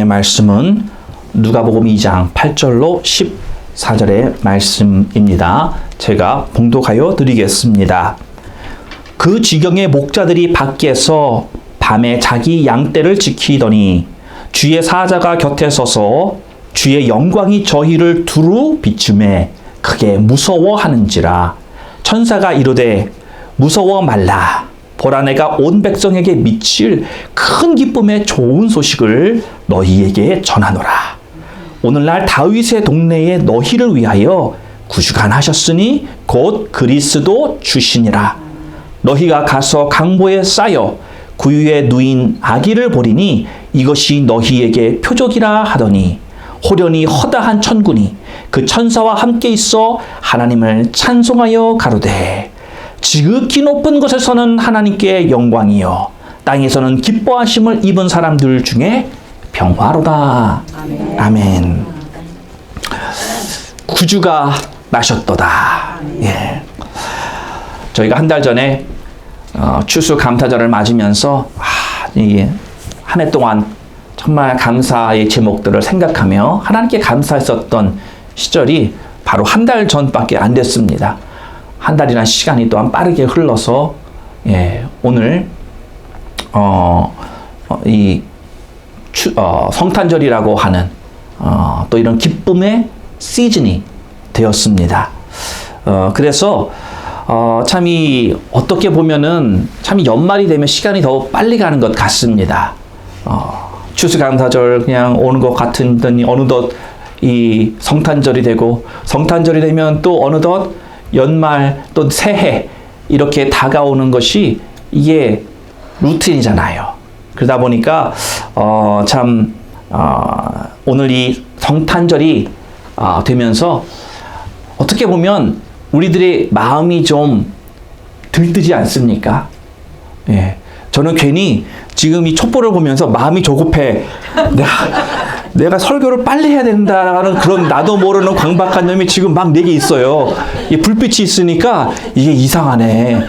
하나님의 말씀은 누가복음 2장 8절로 14절의 말씀입니다. 제가 봉독하여 드리겠습니다. 그 지경의 목자들이 밖에서 밤에 자기 양떼를 지키더니 주의 사자가 곁에 서서 주의 영광이 저희를 두루 비추매 크게 무서워하는지라. 천사가 이르되 무서워 말라. 보라, 내가 온 백성에게 미칠 큰 기쁨의 좋은 소식을 너희에게 전하노라. 오늘날 다윗의 동네에 너희를 위하여 구주간하셨으니 곧 그리스도 주시니라. 너희가 가서 강보에 쌓여 구유에 누인 아기를 보리니 이것이 너희에게 표적이라 하더니 호련히 허다한 천군이 그 천사와 함께 있어 하나님을 찬송하여 가로되 지극히 높은 곳에서는 하나님께 영광이요 땅에서는 기뻐하심을 입은 사람들 중에 평화로다. 아멘. 아멘. 구주가 나셨도다. 예. 저희가 한 달 전에 추수감사절을 맞으면서 한 해 동안 정말 감사의 제목들을 생각하며 하나님께 감사했었던 시절이 바로 한 달 전밖에 안 됐습니다. 한 달이라는 시간이 또한 빠르게 흘러서 오늘 성탄절이라고 하는 또 이런 기쁨의 시즌이 되었습니다. 그래서 참 어떻게 보면은 참 연말이 되면 시간이 더 빨리 가는 것 같습니다. 추수감사절 그냥 오는 것 같더니 어느덧 이 성탄절이 되고 성탄절이 되면 또 어느덧 연말 또 새해 이렇게 다가오는 것이 이게 루틴이잖아요. 그러다 보니까 오늘 이 성탄절이 되면서 어떻게 보면 우리들의 마음이 좀 들뜨지 않습니까? 예. 저는 괜히 지금 이 촛불을 보면서 마음이 조급해. 내가 설교를 빨리 해야 된다라는 그런 나도 모르는 강박관념이 지금 막 내게 있어요. 이 불빛이 있으니까 이게 이상하네.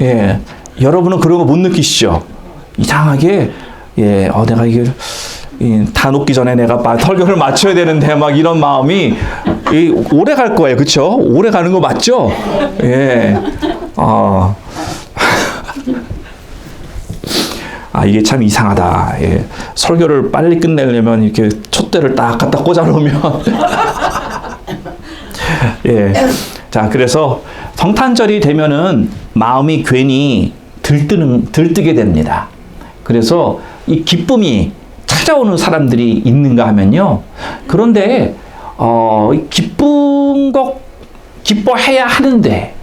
예. 여러분은 그런 거 못 느끼시죠? 이상하게, 내가 이게, 다 녹기 전에 내가 설교를 마쳐야 되는데 막 이런 마음이 오래 갈 거예요. 그쵸? 오래 가는 거 맞죠? 예. 이게 참 이상하다. 예. 설교를 빨리 끝내려면 이렇게 촛대를 딱 갖다 꽂아놓으면. 예. 자, 그래서 성탄절이 되면은 마음이 괜히 들뜨게 됩니다. 그래서 이 기쁨이 찾아오는 사람들이 있는가 하면요. 그런데, 기뻐해야 하는데,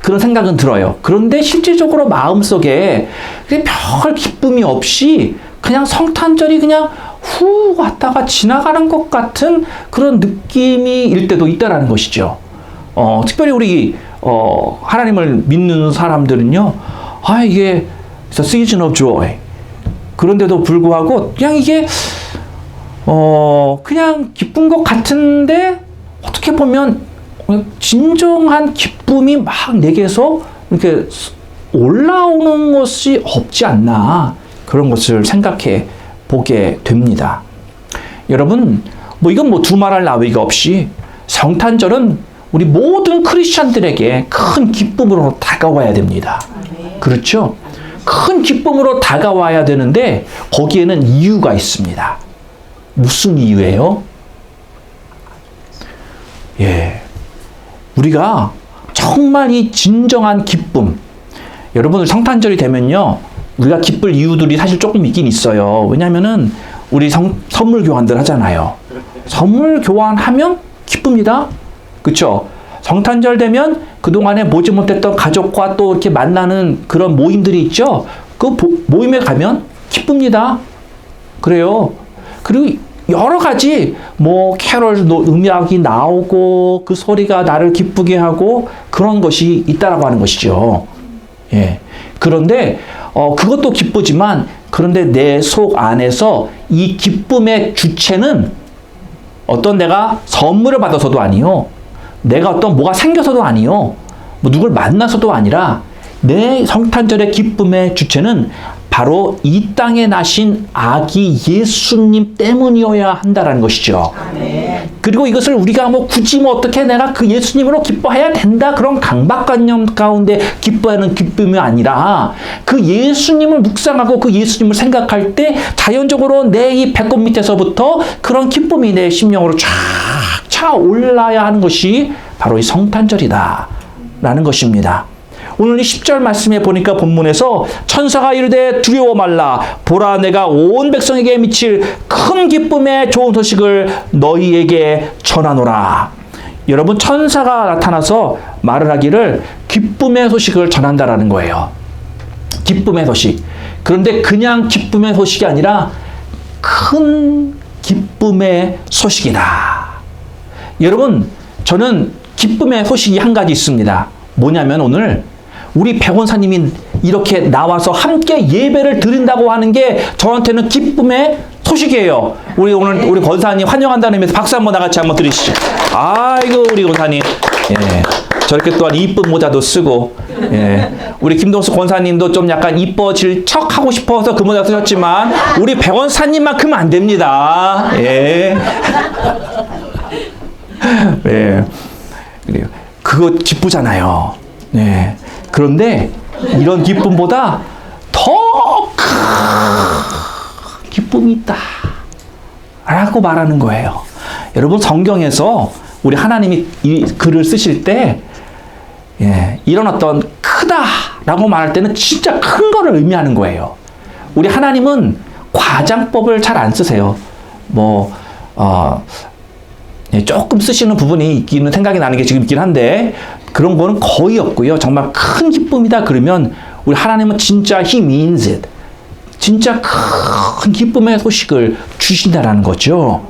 그런 생각은 들어요. 그런데 실질적으로 마음속에 별 기쁨이 없이 그냥 성탄절이 그냥 후 왔다가 지나가는 것 같은 그런 느낌이 일 때도 있다라는 것이죠. 특별히 우리 하나님을 믿는 사람들은요. 이게 It's a season of joy. 그런데도 불구하고 그냥 이게 그냥 기쁜 것 같은데 어떻게 보면 진정한 기쁨이 막 내게서 이렇게 올라오는 것이 없지 않나 그런 것을 생각해 보게 됩니다. 여러분, 이건 두말할 나위가 없이 성탄절은 우리 모든 크리스찬들에게 큰 기쁨으로 다가와야 됩니다. 그렇죠? 큰 기쁨으로 다가와야 되는데 거기에는 이유가 있습니다. 무슨 이유예요? 우리가 정말 이 진정한 기쁨, 여러분들 성탄절이 되면요 우리가 기쁠 이유들이 사실 조금 있긴 있어요. 왜냐하면은 우리 선물 교환들 하잖아요. 선물 교환하면 기쁩니다. 그쵸? 성탄절 되면 그동안에 보지 못했던 가족과 또 이렇게 만나는 그런 모임들이 있죠. 그 모임에 가면 기쁩니다. 그래요. 그리고 여러 가지 캐럴 음악이 나오고 그 소리가 나를 기쁘게 하고 그런 것이 있다라고 하는 것이죠. 예. 그런데 그것도 기쁘지만 그런데 내 속 안에서 이 기쁨의 주체는 어떤 내가 선물을 받아서도 아니요. 내가 어떤 뭐가 생겨서도 아니요. 누굴 만나서도 아니라 내 성탄절의 기쁨의 주체는 바로 이 땅에 나신 아기 예수님 때문이어야 한다는 것이죠. 아멘. 그리고 이것을 우리가 굳이 어떻게 내가 그 예수님으로 기뻐해야 된다, 그런 강박관념 가운데 기뻐하는 기쁨이 아니라 그 예수님을 묵상하고 그 예수님을 생각할 때 자연적으로 내 이 배꼽 밑에서부터 그런 기쁨이 내 심령으로 쫙 차올라야 하는 것이 바로 이 성탄절이다 라는 것입니다. 오늘 이 10절 말씀에 보니까 본문에서 천사가 이르되 두려워 말라, 보라 내가 온 백성에게 미칠 큰 기쁨의 좋은 소식을 너희에게 전하노라. 여러분, 천사가 나타나서 말을 하기를 기쁨의 소식을 전한다라는 거예요. 기쁨의 소식. 그런데 그냥 기쁨의 소식이 아니라 큰 기쁨의 소식이다. 여러분, 저는 기쁨의 소식이 한 가지 있습니다. 뭐냐면 오늘 우리 백원사님이 이렇게 나와서 함께 예배를 드린다고 하는 게 저한테는 기쁨의 소식이에요. 오늘 우리 권사님 환영한다는 의미에서 박수 한번 나같이 한번 드리시죠. 아이고 우리 권사님, 예, 저렇게 또한 이쁜 모자도 쓰고, 예, 우리 김동수 권사님도 좀 약간 이뻐질 척 하고 싶어서 그 모자 쓰셨지만 우리 백원사님만큼은 안 됩니다. 예, 예, 그래요. 그거 기쁘잖아요. 네. 그런데 이런 기쁨보다 더 큰 기쁨이 있다 라고 말하는 거예요. 여러분, 성경에서 우리 하나님이 이 글을 쓰실 때, 예, 이런 어떤 크다 라고 말할 때는 진짜 큰 거를 의미하는 거예요. 우리 하나님은 과장법을 잘 안 쓰세요. 예, 조금 쓰시는 부분이 있기는 생각이 나는 게 지금 있긴 한데 그런 거는 거의 없고요. 정말 큰 기쁨이다 그러면 우리 하나님은 진짜 He means it. 진짜 큰 기쁨의 소식을 주신다라는 거죠.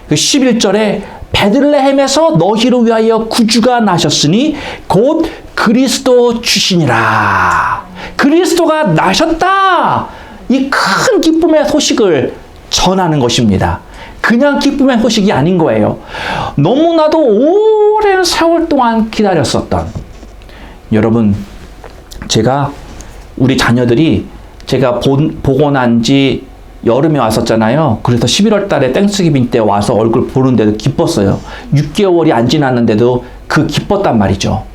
11절에 베들레헴에서 너희를 위하여 구주가 나셨으니 곧 그리스도 주시니라. 그리스도가 나셨다. 이 큰 기쁨의 소식을 전하는 것입니다. 그냥 기쁨의 소식이 아닌 거예요. 너무나도 오랜 세월 동안 기다렸었던, 여러분, 제가 우리 자녀들이 제가 보고 난 지 여름에 왔었잖아요. 그래서 11월 달에 땡스기빙 때 와서 얼굴 보는데도 기뻤어요. 6개월이 안 지났는데도 그 기뻤단 말이죠.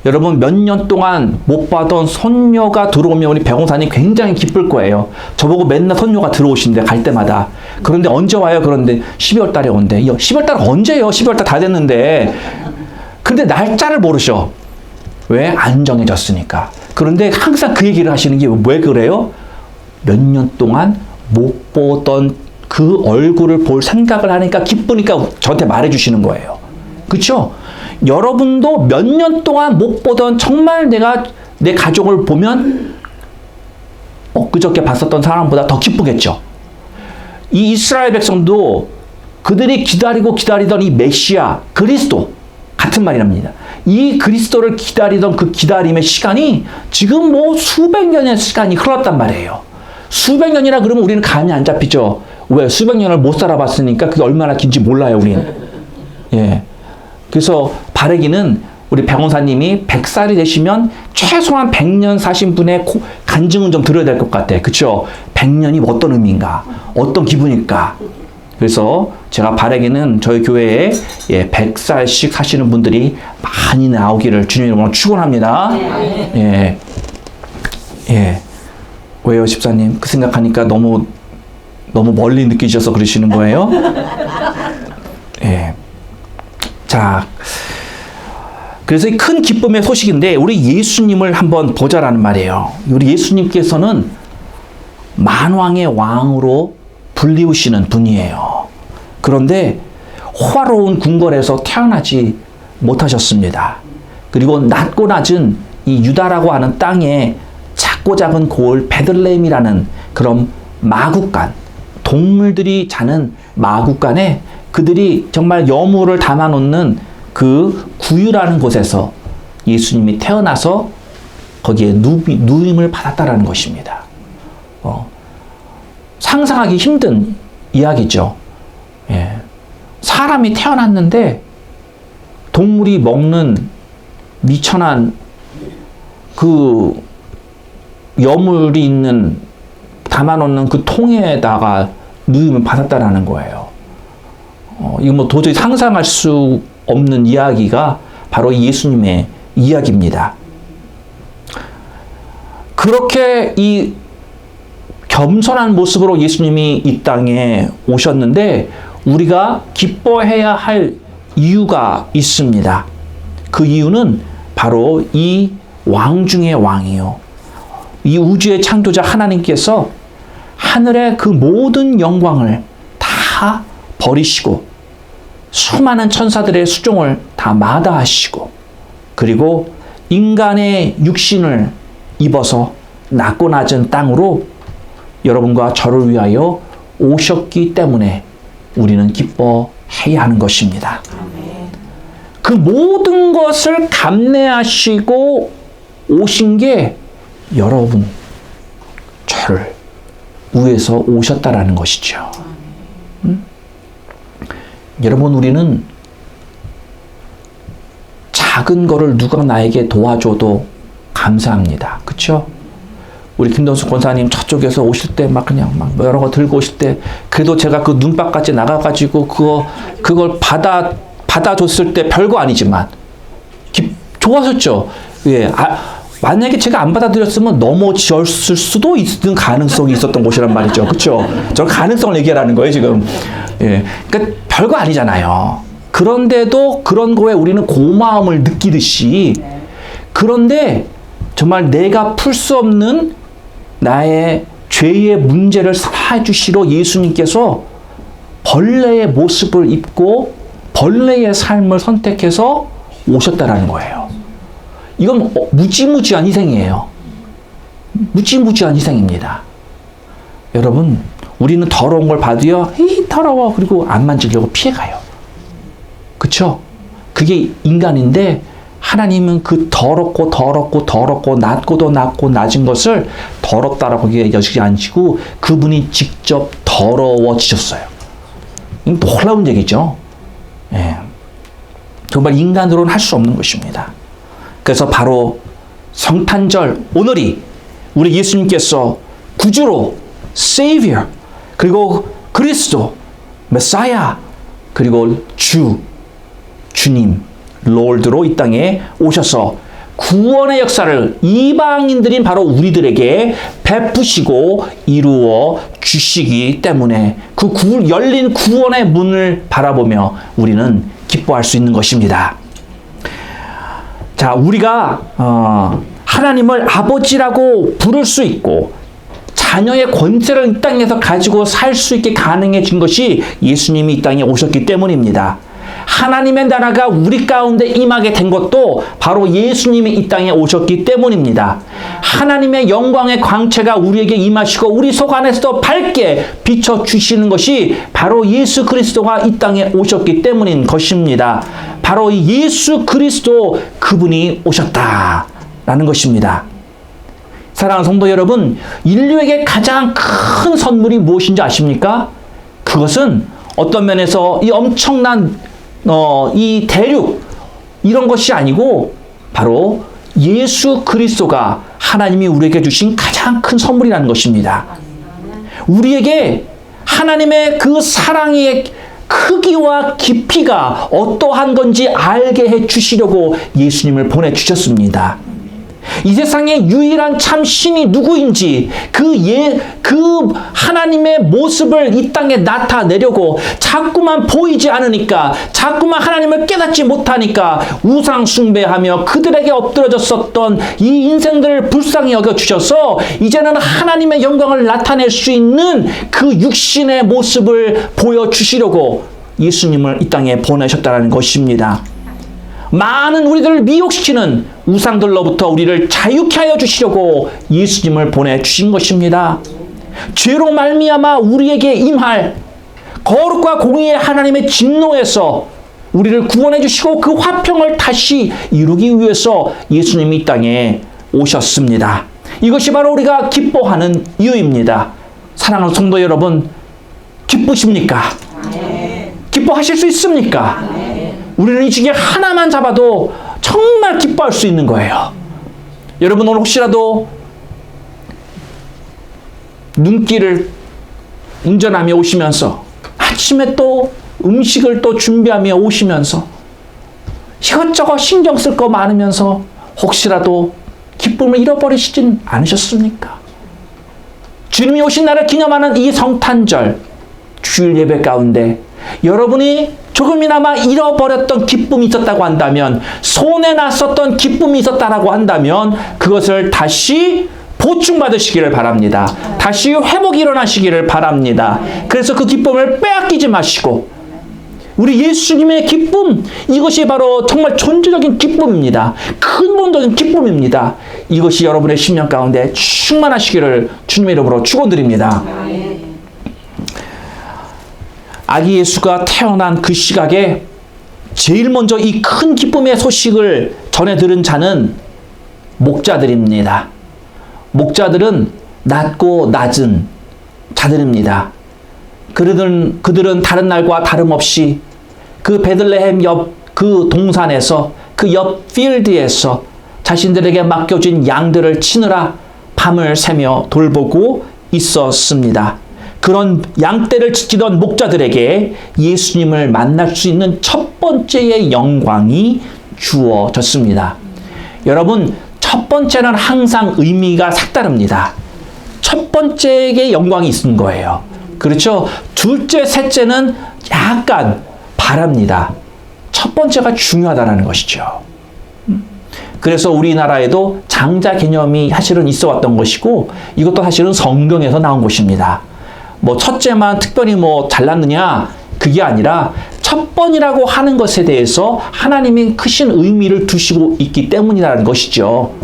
여러분, 몇 년 동안 못 봐던 손녀가 들어오면 우리 백원사님 굉장히 기쁠 거예요. 저보고 맨날 손녀가 들어오신대, 갈 때마다. 그런데 언제 와요? 그런데 12월 달에 온대. 12월 달 언제요? 12월 달 다 됐는데. 근데 날짜를 모르셔. 왜? 안 정해졌으니까. 그런데 항상 그 얘기를 하시는 게 왜 그래요? 몇 년 동안 못 보던 그 얼굴을 볼 생각을 하니까 기쁘니까 저한테 말해주시는 거예요. 그렇죠? 여러분도 몇 년 동안 못 보던, 정말 내가 내 가족을 보면 그저께 봤었던 사람보다 더 기쁘겠죠. 이 이스라엘 백성도 그들이 기다리던 이 메시아 그리스도 같은 말이랍니다. 이 그리스도를 기다리던 그 기다림의 시간이 지금 수백 년의 시간이 흘렀단 말이에요. 수백 년이라 그러면 우리는 감이 안 잡히죠. 왜? 수백 년을 못 살아봤으니까 그게 얼마나 긴지 몰라요, 우리는. 예. 그래서 바라기는 우리 백원사님이 100살이 되시면 최소한 100년 사신 분의 간증은 좀 들어야 될 것 같아. 그쵸? 100년이 어떤 의미인가? 어떤 기분일까? 그래서 제가 바라기는 저희 교회에 100살씩 사시는 분들이 많이 나오기를 주님으로 축원합니다. 예. 예. 왜요, 집사님? 그 생각하니까 너무 멀리 느끼셔서 그러시는 거예요? 예. 자, 그래서 이 큰 기쁨의 소식인데 우리 예수님을 한번 보자라는 말이에요. 우리 예수님께서는 만왕의 왕으로 불리우시는 분이에요. 그런데 호화로운 궁궐에서 태어나지 못하셨습니다. 그리고 낮고 낮은 이 유다라고 하는 땅에 작고 작은 고을 베들레헴이라는 그런 마구간, 동물들이 자는 마구간에 그들이 정말 여물을 담아놓는 그 구유라는 곳에서 예수님이 태어나서 거기에 누임을 받았다라는 것입니다. 상상하기 힘든 이야기죠. 예. 사람이 태어났는데 동물이 먹는 미천한 그 여물이 있는 담아놓는 그 통에다가 누임을 받았다라는 거예요. 이거 뭐 도저히 상상할 수 없는 이야기가 바로 예수님의 이야기입니다. 그렇게 이 겸손한 모습으로 예수님이 이 땅에 오셨는데 우리가 기뻐해야 할 이유가 있습니다. 그 이유는 바로 이 왕 중의 왕이요. 이 우주의 창조자 하나님께서 하늘의 그 모든 영광을 다 버리시고 수많은 천사들의 수종을 다 마다하시고 그리고 인간의 육신을 입어서 낮고 낮은 땅으로 여러분과 저를 위하여 오셨기 때문에 우리는 기뻐해야 하는 것입니다. 그 모든 것을 감내하시고 오신 게 여러분, 저를 위해서 오셨다라는 것이죠. 여러분, 우리는 작은 거를 누가 나에게 도와줘도 감사합니다. 그렇죠? 우리 김동수 권사님 저쪽에서 오실 때 막 그냥 막 여러 거 들고 오실 때 그래도 제가 그 눈밭까지 나가가지고 그걸 받아줬을 때 별거 아니지만 좋았었죠. 예. 만약에 제가 안 받아들였으면 넘어졌을 수도 있는 가능성이 있었던 곳이란 말이죠. 그렇죠? 저 가능성을 얘기하라는 거예요, 지금. 예. 그러니까 별거 아니잖아요. 그런데도 그런 거에 우리는 고마움을 느끼듯이 그런데 정말 내가 풀 수 없는 나의 죄의 문제를 사해주시러 예수님께서 벌레의 모습을 입고 벌레의 삶을 선택해서 오셨다라는 거예요. 이건 무지무지한 희생이에요. 무지무지한 희생입니다. 여러분, 우리는 더러운 걸 봐도요, 더러워. 그리고 안 만지려고 피해가요. 그쵸? 그게 인간인데, 하나님은 그 더럽고 낮고도 낮고 낮은 것을 더럽다라고 여기지 않으시고, 그분이 직접 더러워지셨어요. 이건 놀라운 얘기죠. 예. 정말 인간으로는 할 수 없는 것입니다. 그래서 바로 성탄절 오늘이 우리 예수님께서 구주로 Savior 그리고 그리스도 메사야 그리고 주님 롤드로 이 땅에 오셔서 구원의 역사를 이방인들인 바로 우리들에게 베푸시고 이루어 주시기 때문에 그 열린 구원의 문을 바라보며 우리는 기뻐할 수 있는 것입니다. 자, 우리가 하나님을 아버지라고 부를 수 있고 자녀의 권세를 이 땅에서 가지고 살 수 있게 가능해진 것이 예수님이 이 땅에 오셨기 때문입니다. 하나님의 나라가 우리 가운데 임하게 된 것도 바로 예수님이 이 땅에 오셨기 때문입니다. 하나님의 영광의 광채가 우리에게 임하시고 우리 속 안에서도 밝게 비춰주시는 것이 바로 예수 그리스도가 이 땅에 오셨기 때문인 것입니다. 바로 예수 그리스도 그분이 오셨다라는 것입니다. 사랑하는 성도 여러분, 인류에게 가장 큰 선물이 무엇인지 아십니까? 그것은 어떤 면에서 이 엄청난 이 대륙 이런 것이 아니고 바로 예수 그리스도가 하나님이 우리에게 주신 가장 큰 선물이라는 것입니다. 우리에게 하나님의 그 사랑의 크기와 깊이가 어떠한 건지 알게 해 주시려고 예수님을 보내주셨습니다. 이 세상의 유일한 참 신이 누구인지 그 하나님의 모습을 이 땅에 나타내려고 자꾸만 보이지 않으니까 자꾸만 하나님을 깨닫지 못하니까 우상 숭배하며 그들에게 엎드러졌었던 이 인생들을 불쌍히 여겨주셔서 이제는 하나님의 영광을 나타낼 수 있는 그 육신의 모습을 보여주시려고 예수님을 이 땅에 보내셨다는 것입니다. 많은 우리들을 미혹시키는 우상들로부터 우리를 자유케 하여 주시려고 예수님을 보내주신 것입니다. 죄로 말미암아 우리에게 임할 거룩과 공의의 하나님의 진노에서 우리를 구원해 주시고 그 화평을 다시 이루기 위해서 예수님이 이 땅에 오셨습니다. 이것이 바로 우리가 기뻐하는 이유입니다. 사랑하는 성도 여러분, 기쁘십니까? 기뻐하실 수 있습니까? 우리는 이 중에 하나만 잡아도 정말 기뻐할 수 있는 거예요. 여러분 오늘 혹시라도 눈길을 운전하며 오시면서 아침에 또 음식을 또 준비하며 오시면서 이것저것 신경 쓸 거 많으면서 혹시라도 기쁨을 잃어버리시진 않으셨습니까? 주님이 오신 날을 기념하는 이 성탄절 주일 예배 가운데 여러분이 조금이나마 잃어버렸던 기쁨이 있었다고 한다면, 손에 났었던 기쁨이 있었다라고 한다면 그것을 다시 보충받으시기를 바랍니다. 다시 회복이 일어나시기를 바랍니다. 그래서 그 기쁨을 빼앗기지 마시고, 우리 예수님의 기쁨, 이것이 바로 정말 존재적인 기쁨입니다. 근본적인 기쁨입니다. 이것이 여러분의 심령 가운데 충만하시기를 주님의 이름으로 축원드립니다. 아기 예수가 태어난 그 시각에 제일 먼저 이 큰 기쁨의 소식을 전해 들은 자는 목자들입니다. 목자들은 낮고 낮은 자들입니다. 그들은 다른 날과 다름없이 그 베들레헴 옆 그 동산에서, 그 옆 필드에서 자신들에게 맡겨진 양들을 치느라 밤을 새며 돌보고 있었습니다. 그런 양떼를 지키던 목자들에게 예수님을 만날 수 있는 첫 번째의 영광이 주어졌습니다. 여러분, 첫 번째는 항상 의미가 색다릅니다. 첫 번째의 영광이 있는 거예요. 그렇죠? 둘째, 셋째는 약간 바랍니다. 첫 번째가 중요하다는 것이죠. 그래서 우리나라에도 장자 개념이 사실은 있어 왔던 것이고, 이것도 사실은 성경에서 나온 것입니다. 뭐 첫째만 특별히 뭐 잘났느냐, 그게 아니라 첫 번이라고 하는 것에 대해서 하나님이 크신 의미를 두시고 있기 때문이라는 것이죠.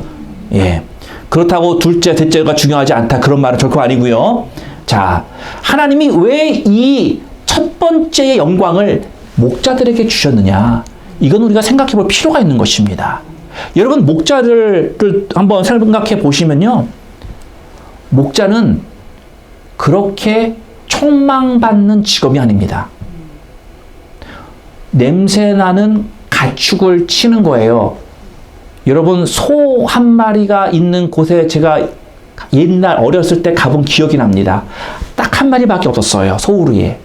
예. 그렇다고 둘째, 셋째가 중요하지 않다, 그런 말은 결코 아니고요. 자, 하나님이 왜 이 첫 번째의 영광을 목자들에게 주셨느냐, 이건 우리가 생각해 볼 필요가 있는 것입니다. 여러분, 목자들을 한번 생각해 보시면요, 목자는 그렇게 촉망받는 직업이 아닙니다. 냄새나는 가축을 치는 거예요. 여러분, 소 한 마리가 있는 곳에 제가 옛날 어렸을 때 가본 기억이 납니다. 딱 한 마리밖에 없었어요, 소우루에.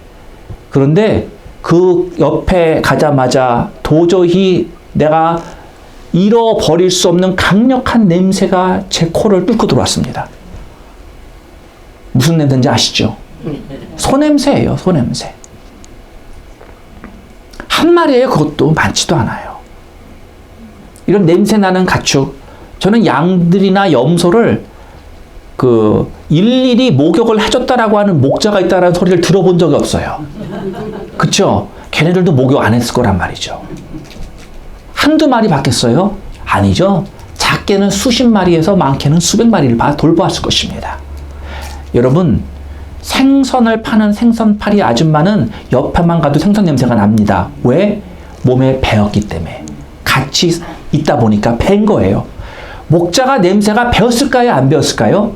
그런데 그 옆에 가자마자 도저히 내가 잃어버릴 수 없는 강력한 냄새가 제 코를 뚫고 들어왔습니다. 무슨 냄새인지 아시죠? 소냄새예요, 소냄새. 한 마리예요, 그것도 많지도 않아요. 이런 냄새나는 가축, 저는 양들이나 염소를 일일이 목욕을 해줬다라고 하는 목자가 있다라는 소리를 들어본 적이 없어요. 그쵸? 걔네들도 목욕 안 했을 거란 말이죠. 한두 마리 받겠어요? 아니죠. 작게는 수십 마리에서 많게는 수백 마리를 돌보았을 것입니다. 여러분, 생선을 파는 생선파리 아줌마는 옆에만 가도 생선 냄새가 납니다. 왜? 몸에 배었기 때문에. 같이 있다 보니까 밴 거예요. 목자가 냄새가 배었을까요? 안 배었을까요?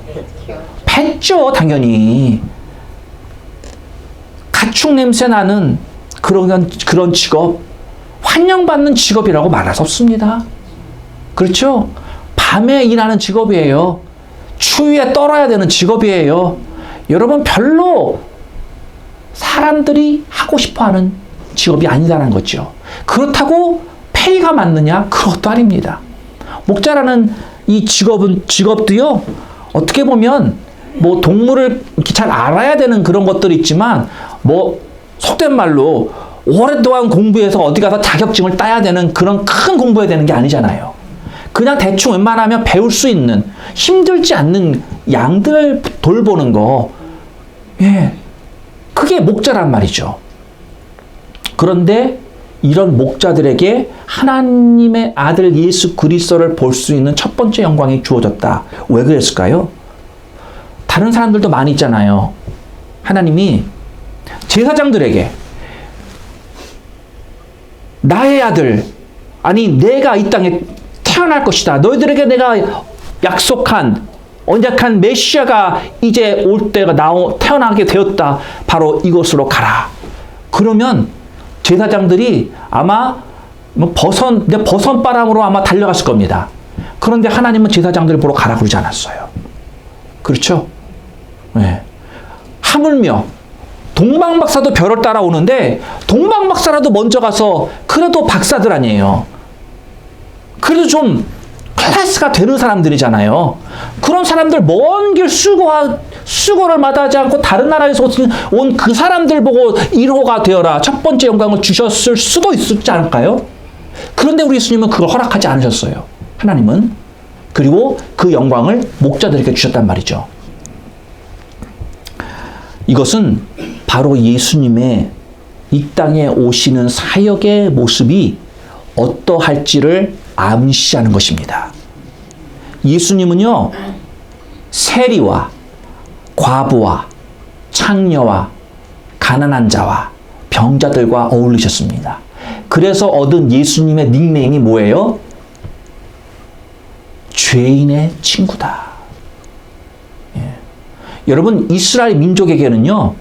뱄죠, 당연히. 가축 냄새 나는 그런 직업, 환영받는 직업이라고 말할 수 없습니다. 그렇죠? 밤에 일하는 직업이에요. 추위에 떨어야 되는 직업이에요. 여러분, 별로 사람들이 하고 싶어하는 직업이 아니다라는 거죠. 그렇다고 페이가 맞느냐? 그것도 아닙니다. 목자라는 이 직업도요, 어떻게 보면 뭐 동물을 잘 알아야 되는 그런 것들이 있지만, 뭐 속된 말로 오랫동안 공부해서 어디 가서 자격증을 따야 되는 그런 큰 공부해야 되는 게 아니잖아요. 그냥 대충 웬만하면 배울 수 있는, 힘들지 않는 양들 돌보는 거, 예, 그게 목자란 말이죠. 그런데 이런 목자들에게 하나님의 아들 예수 그리스도를 볼 수 있는 첫 번째 영광이 주어졌다. 왜 그랬을까요? 다른 사람들도 많이 있잖아요. 하나님이 제사장들에게 나의 아들, 아니 내가 이 땅에 태어날 것이다, 너희들에게 내가 약속한 언약한 메시아가 이제 올 때가 태어나게 되었다, 바로 이곳으로 가라. 그러면 제사장들이 아마 버선바람으로 아마 달려갔을 겁니다. 그런데 하나님은 제사장들을 보러 가라 그러지 않았어요. 그렇죠? 네. 하물며 동방박사도 별을 따라오는데 동방박사라도 먼저 가서 그래도 박사들 아니에요. 그래도 좀 클래스가 되는 사람들이잖아요. 그런 사람들 먼 길 수고를 마다하지 않고 다른 나라에서 온 그 사람들 보고 1호가 되어라. 첫 번째 영광을 주셨을 수도 있었지 않을까요? 그런데 우리 예수님은 그걸 허락하지 않으셨어요. 하나님은. 그리고 그 영광을 목자들에게 주셨단 말이죠. 이것은 바로 예수님의 이 땅에 오시는 사역의 모습이 어떠할지를 암시하는 것입니다. 예수님은요, 세리와 과부와 창녀와 가난한 자와 병자들과 어울리셨습니다. 그래서 얻은 예수님의 닉네임이 뭐예요? 죄인의 친구다. 예. 여러분, 이스라엘 민족에게는요,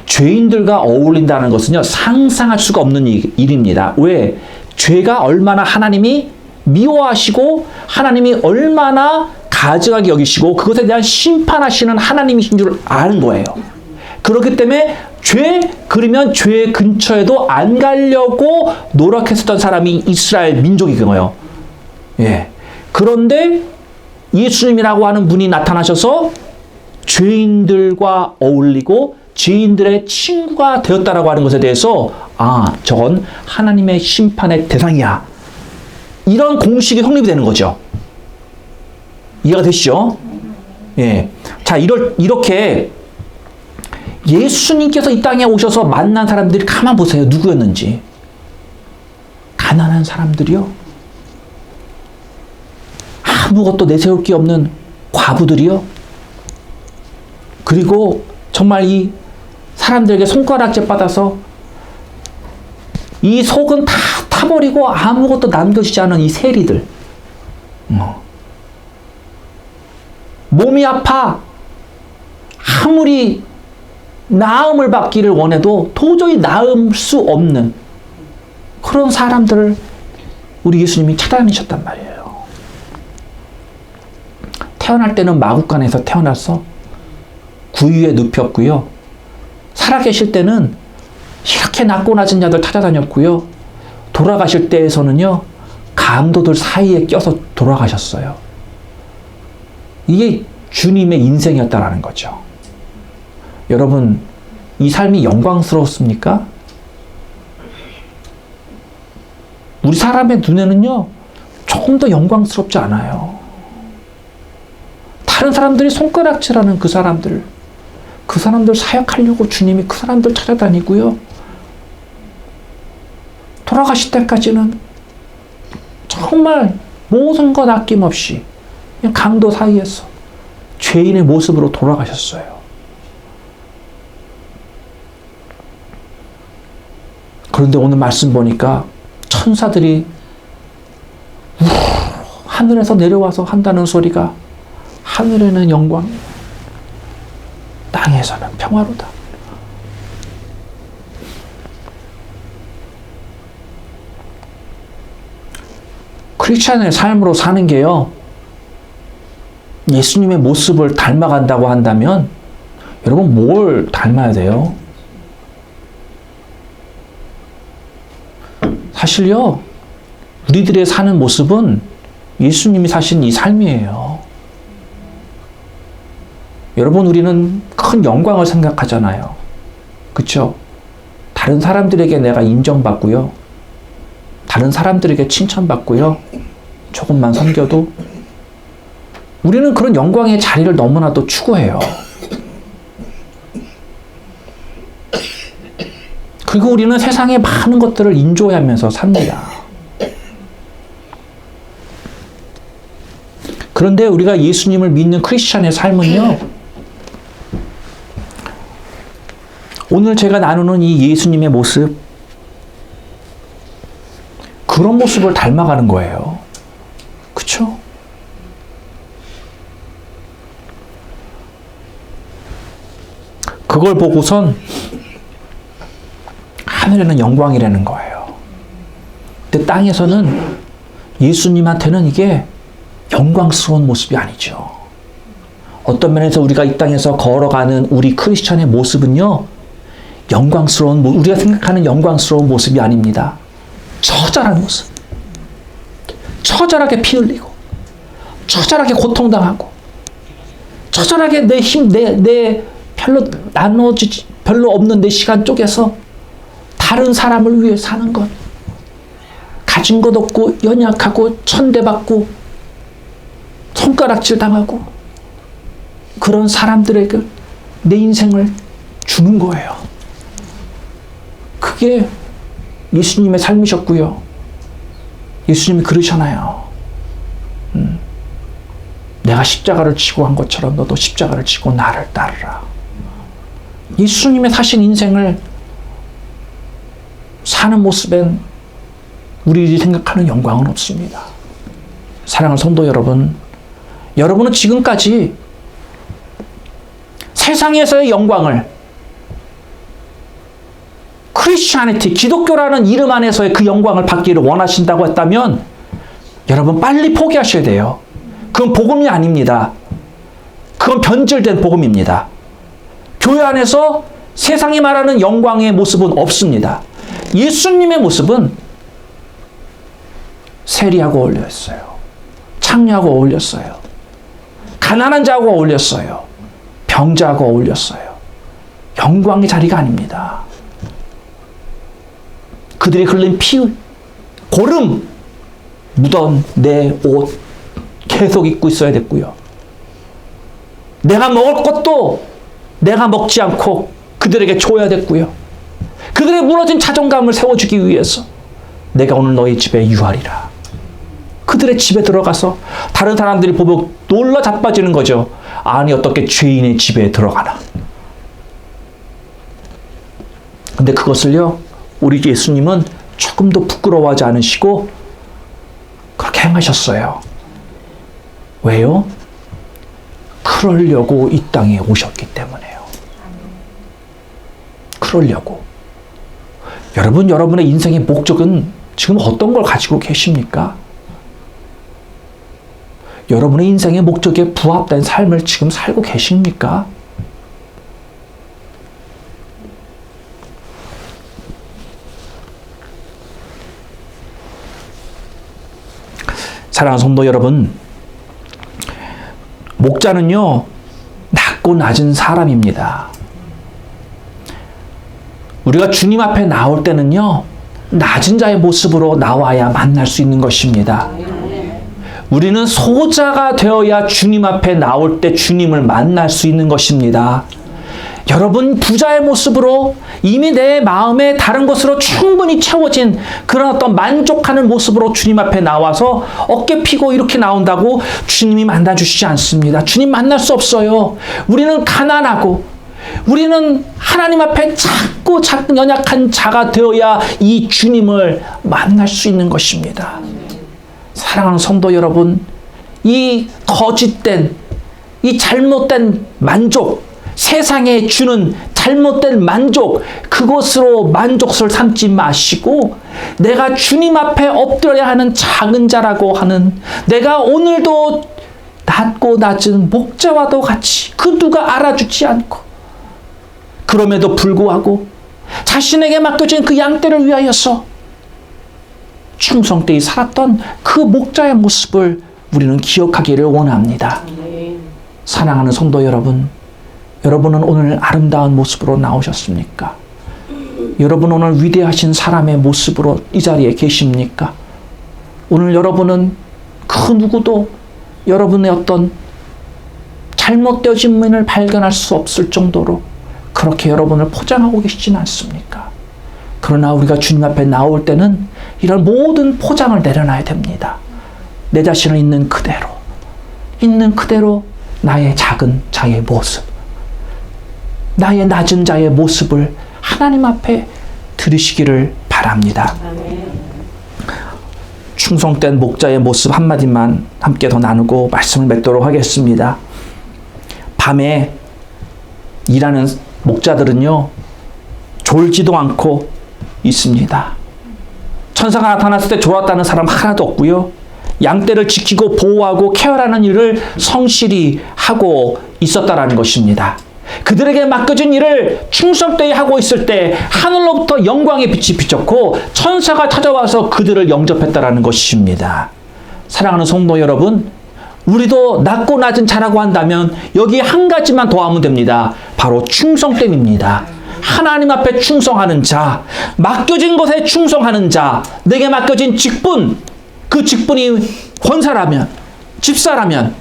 죄인들과 어울린다는 것은요, 상상할 수가 없는 일입니다. 왜? 죄가 얼마나 하나님이 미워하시고 하나님이 얼마나 가증하게 여기시고 그것에 대한 심판하시는 하나님이신 줄 아는 거예요. 그렇기 때문에 그러면 죄 근처에도 안 가려고 노력했었던 사람이 이스라엘 민족인 거예요. 예. 그런데 예수님이라고 하는 분이 나타나셔서 죄인들과 어울리고 죄인들의 친구가 되었다라고 하는 것에 대해서 저건 하나님의 심판의 대상이야. 이런 공식이 성립이 되는 거죠. 이해가 되시죠? 예. 자, 이렇게 예수님께서 이 땅에 오셔서 만난 사람들이 가만 보세요. 누구였는지. 가난한 사람들이요. 아무것도 내세울 게 없는 과부들이요. 그리고 정말 이 사람들에게 손가락질 받아서 이 속은 다 타버리고 아무것도 남겨지지 않은 이 세리들. 몸이 아파 아무리 나음을 받기를 원해도 도저히 나을 수 없는 그런 사람들을 우리 예수님이 찾아내셨단 말이에요. 태어날 때는 마구간에서 태어나서 구유에 눕혔고요. 살아계실 때는 이렇게 낮고 낮은 자들 찾아다녔고요. 돌아가실 때에서는요, 강도들 사이에 껴서 돌아가셨어요. 이게 주님의 인생이었다라는 거죠. 여러분, 이 삶이 영광스러웠습니까? 우리 사람의 눈에는요, 조금 더 영광스럽지 않아요. 다른 사람들이 손가락질하는 그 사람들 사역하려고 주님이 그 사람들 찾아다니고요. 돌아가실 때까지는 정말 모든 것 아낌없이 그냥 강도 사이에서 죄인의 모습으로 돌아가셨어요. 그런데 오늘 말씀 보니까 천사들이 하늘에서 내려와서 한다는 소리가 하늘에는 영광, 땅에서는 평화로다. 크리스찬의 삶으로 사는 게요, 예수님의 모습을 닮아간다고 한다면 여러분 뭘 닮아야 돼요? 사실요, 우리들의 사는 모습은 예수님이 사신 이 삶이에요. 여러분, 우리는 큰 영광을 생각하잖아요. 그쵸? 다른 사람들에게 내가 인정받고요. 다른 사람들에게 칭찬받고요. 조금만 섬겨도 우리는 그런 영광의 자리를 너무나도 추구해요. 그리고 우리는 세상의 많은 것들을 인조하면서 삽니다. 그런데 우리가 예수님을 믿는 크리스찬의 삶은요, 오늘 제가 나누는 이 예수님의 모습, 그런 모습을 닮아가는 거예요. 그쵸? 그걸 보고선 하늘에는 영광이라는 거예요. 근데 땅에서는 예수님한테는 이게 영광스러운 모습이 아니죠. 어떤 면에서 우리가 이 땅에서 걸어가는 우리 크리스천의 모습은요, 영광스러운, 우리가 생각하는 영광스러운 모습이 아닙니다. 처절한 모습. 처절하게 피 흘리고, 처절하게 고통당하고, 처절하게 내 별로 없는 내 시간 쪼개서 다른 사람을 위해 사는 것. 가진 것 없고, 연약하고, 천대받고, 손가락질 당하고, 그런 사람들에게 내 인생을 주는 거예요. 그게 예수님의 삶이셨고요. 예수님이 그러잖아요. 내가 십자가를 지고 한 것처럼 너도 십자가를 지고 나를 따르라. 예수님의 사신 인생을 사는 모습엔 우리들이 생각하는 영광은 없습니다. 사랑하는 성도 여러분, 여러분은 지금까지 세상에서의 영광을 크리스천리티, 기독교라는 이름 안에서의 그 영광을 받기를 원하신다고 했다면 여러분 빨리 포기하셔야 돼요. 그건 복음이 아닙니다. 그건 변질된 복음입니다. 교회 안에서 세상이 말하는 영광의 모습은 없습니다. 예수님의 모습은 세리하고 어울렸어요. 창녀하고 어울렸어요. 가난한 자하고 어울렸어요. 병자하고 어울렸어요. 영광의 자리가 아닙니다. 그들이 흘린 피, 고름 묻은 내 옷 계속 입고 있어야 됐고요. 내가 먹을 것도 내가 먹지 않고 그들에게 줘야 됐고요. 그들의 무너진 자존감을 세워주기 위해서 내가 오늘 너희 집에 유하리라. 그들의 집에 들어가서 다른 사람들이 보면 놀라 자빠지는 거죠. 아니 어떻게 죄인의 집에 들어가나. 근데 그것을요, 우리 예수님은 조금도 부끄러워하지 않으시고 그렇게 행하셨어요. 왜요? 그러려고 이 땅에 오셨기 때문에요. 그러려고. 여러분, 여러분의 인생의 목적은 지금 어떤 걸 가지고 계십니까? 여러분의 인생의 목적에 부합된 삶을 지금 살고 계십니까? 사랑하는 성도 여러분, 목자는요, 낮고 낮은 사람입니다. 우리가 주님 앞에 나올 때는요, 낮은 자의 모습으로 나와야 만날 수 있는 것입니다. 우리는 소자가 되어야 주님 앞에 나올 때 주님을 만날 수 있는 것입니다. 여러분, 부자의 모습으로 이미 내 마음에 다른 것으로 충분히 채워진 그런 어떤 만족하는 모습으로 주님 앞에 나와서 어깨 피고 이렇게 나온다고 주님이 만나주시지 않습니다. 주님 만날 수 없어요. 우리는 가난하고 우리는 하나님 앞에 작고 연약한 자가 되어야 이 주님을 만날 수 있는 것입니다. 사랑하는 성도 여러분, 이 거짓된, 이 잘못된 만족, 세상에 주는 잘못된 만족, 그것으로 만족을 삼지 마시고 내가 주님 앞에 엎드려야 하는 작은 자라고 하는, 내가 오늘도 낮고 낮은 목자와도 같이 그 누가 알아주지 않고 그럼에도 불구하고 자신에게 맡겨진 그 양떼를 위하여서 충성되이 살았던 그 목자의 모습을 우리는 기억하기를 원합니다. 사랑하는 성도 여러분, 여러분은 오늘 아름다운 모습으로 나오셨습니까? 여러분 오늘 위대하신 사람의 모습으로 이 자리에 계십니까? 오늘 여러분은 그 누구도 여러분의 어떤 잘못되어진 면을 발견할 수 없을 정도로 그렇게 여러분을 포장하고 계시진 않습니까? 그러나 우리가 주님 앞에 나올 때는 이런 모든 포장을 내려놔야 됩니다. 내 자신을 있는 그대로 나의 작은 자의 모습, 나의 낮은 자의 모습을 하나님 앞에 들으시기를 바랍니다. 충성된 목자의 모습 한마디만 함께 더 나누고 말씀을 맺도록 하겠습니다. 밤에 일하는 목자들은요, 졸지도 않고 있습니다. 천사가 나타났을 때 졸았다는 사람 하나도 없고요. 양떼를 지키고 보호하고 케어하는 일을 성실히 하고 있었다라는 것입니다. 그들에게 맡겨진 일을 충성되이 하고 있을 때 하늘로부터 영광의 빛이 비쳤고 천사가 찾아와서 그들을 영접했다라는 것입니다. 사랑하는 성도 여러분, 우리도 낮고 낮은 자라고 한다면 여기 한 가지만 더 하면 됩니다. 바로 충성됨입니다. 하나님 앞에 충성하는 자, 맡겨진 것에 충성하는 자, 내게 맡겨진 직분, 그 직분이 권사라면, 집사라면,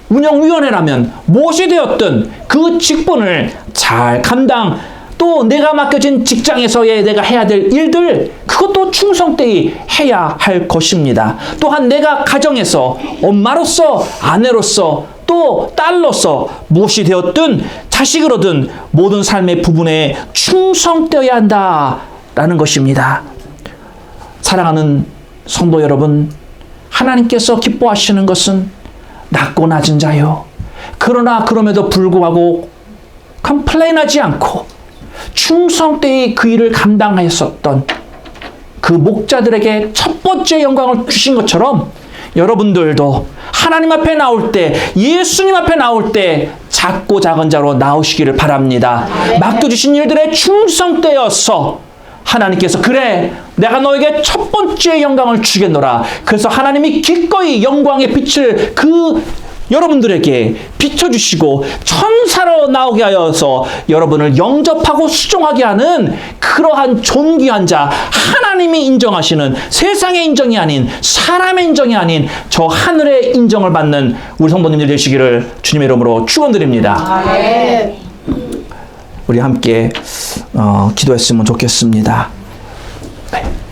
운영위원회라면 무엇이 되었든 그 직분을 잘 감당, 또 내가 맡겨진 직장에서의 내가 해야 될 일들, 그것도 충성되이 해야 할 것입니다. 또한 내가 가정에서 엄마로서, 아내로서, 또 딸로서 무엇이 되었든 자식으로든 모든 삶의 부분에 충성되어야 한다라는 것입니다. 사랑하는 성도 여러분, 하나님께서 기뻐하시는 것은 낮고 낮은 자요. 그러나 그럼에도 불구하고 컴플레인하지 않고 충성되이 그 일을 감당하였었던 그 목자들에게 첫 번째 영광을 주신 것처럼 여러분들도 하나님 앞에 나올 때, 예수님 앞에 나올 때 작고 작은 자로 나오시기를 바랍니다. 맡겨주신 일들에 충성되어서 하나님께서 그래, 내가 너에게 첫 번째 영광을 주겠노라. 그래서 하나님이 기꺼이 영광의 빛을 여러분들에게 비춰주시고 천사로 나오게 하여서 여러분을 영접하고 수종하게 하는 그러한 존귀한 자, 하나님이 인정하시는, 세상의 인정이 아닌, 사람의 인정이 아닌 저 하늘의 인정을 받는 우리 성도님들 되시기를 주님의 이름으로 축원드립니다. 우리 함께 기도했으면 좋겠습니다. 네.